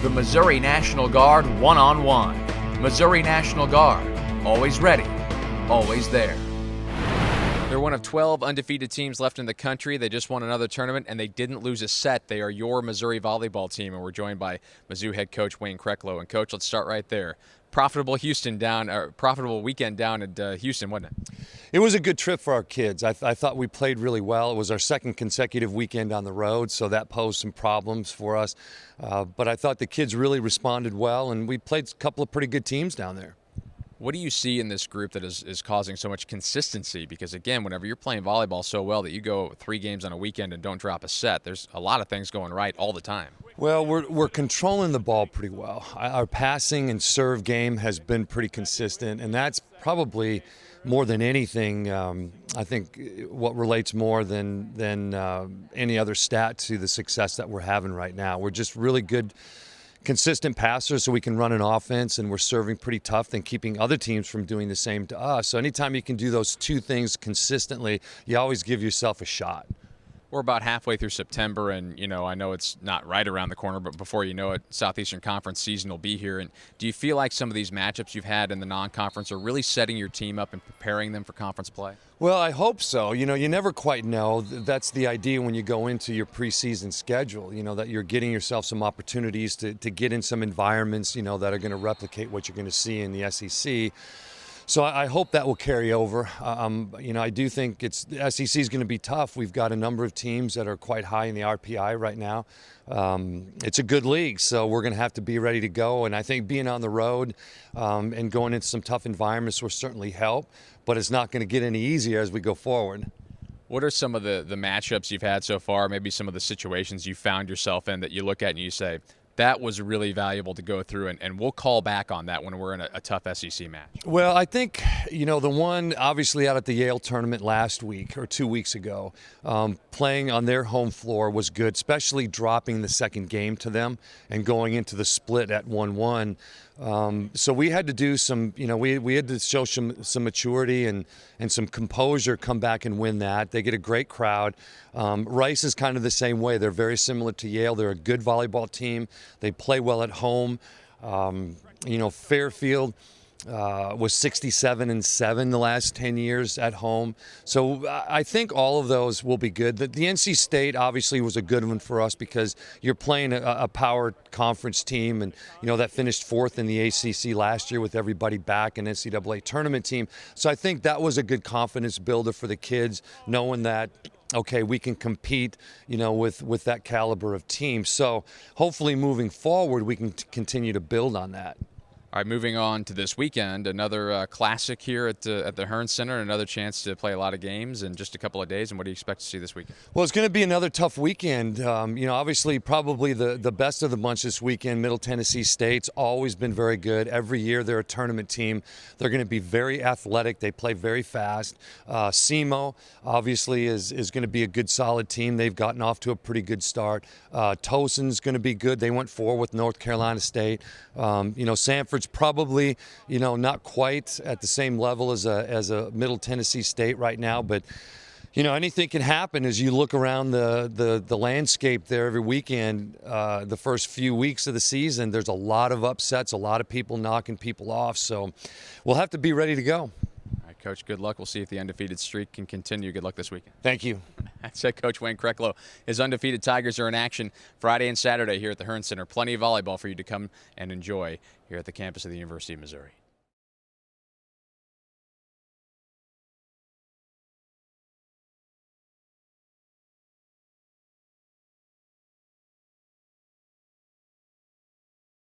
The Missouri National Guard one-on-one. Missouri National Guard, always ready, always there. They're one of 12 undefeated teams left in the country. They just won another tournament, and they didn't lose a set. They are your Missouri volleyball team, and we're joined by Mizzou head coach Wayne Kreklow. And, Coach, let's start right there. Profitable weekend down at Houston, wasn't it? It was a good trip for our kids. I thought we played really well. It was our second consecutive weekend on the road, so that posed some problems for us. But I thought the kids really responded well, and we played a couple of pretty good teams down there. What do you see in this group that is causing so much consistency? Because, again, whenever you're playing volleyball so well that you go 3 games on a weekend and don't drop a set, there's a lot of things going right all the time. Well, we're controlling the ball pretty well. Our passing and serve game has been pretty consistent, and that's probably more than anything, I think, what relates more than any other stat to the success that we're having right now. We're just really good, consistent passers, so we can run an offense, and we're serving pretty tough and keeping other teams from doing the same to us. So anytime you can do those two things consistently, you always give yourself a shot. We're about halfway through September, and, I know it's not right around the corner, but before you know it, Southeastern Conference season will be here. And do you feel like some of these matchups you've had in the non-conference are really setting your team up and preparing them for conference play? Well, I hope so. You never quite know. That's the idea when you go into your preseason schedule, that you're getting yourself some opportunities to get in some environments, that are going to replicate what you're going to see in the SEC. So I hope that will carry over. I do think the SEC is going to be tough. We've got a number of teams that are quite high in the RPI right now. It's a good league, so we're going to have to be ready to go. And I think being on the road and going into some tough environments will certainly help, but it's not going to get any easier as we go forward. What are some of the matchups you've had so far, maybe some of the situations you found yourself in that you look at and you say, that was really valuable to go through, and we'll call back on that when we're in a tough SEC match? Well, I think, the one obviously out at the Yale tournament last week or 2 weeks ago, playing on their home floor was good, especially dropping the second game to them and going into the split at 1-1. So we had to do some, we had to show some maturity and some composure, come back and win that. They get a great crowd. Rice is kind of the same way. They're very similar to Yale. They're a good volleyball team. They play well at home. Fairfield was 67-7 the last 10 years at home. So I think all of those will be good. The NC State obviously was a good one for us because you're playing a power conference team, and that finished 4th in the ACC last year with everybody back, an NCAA tournament team. So I think that was a good confidence builder for the kids, knowing that, okay, we can compete, with that caliber of team. So hopefully moving forward, we can continue to build on that. All right, moving on to this weekend, another classic here at the Hearn Center, another chance to play a lot of games in just a couple of days. And what do you expect to see this weekend? Well, it's going to be another tough weekend. Obviously probably the best of the bunch this weekend. Middle Tennessee State's always been very good. Every year they're a tournament team. They're going to be very athletic. They play very fast. SEMO obviously is going to be a good solid team. They've gotten off to a pretty good start. Towson's going to be good. They went 4 with North Carolina State. Sanford's probably, not quite at the same level as a Middle Tennessee State right now, but anything can happen as you look around the landscape there every weekend. The first few weeks of the season, there's a lot of upsets, a lot of people knocking people off, so we'll have to be ready to go. All right, Coach, good luck. We'll see if the undefeated streak can continue. Good luck this weekend. Thank you. That's it, Coach Wayne Kreklow. His undefeated Tigers are in action Friday and Saturday here at the Hearn Center. Plenty of volleyball for you to come and enjoy here at the campus of the University of Missouri.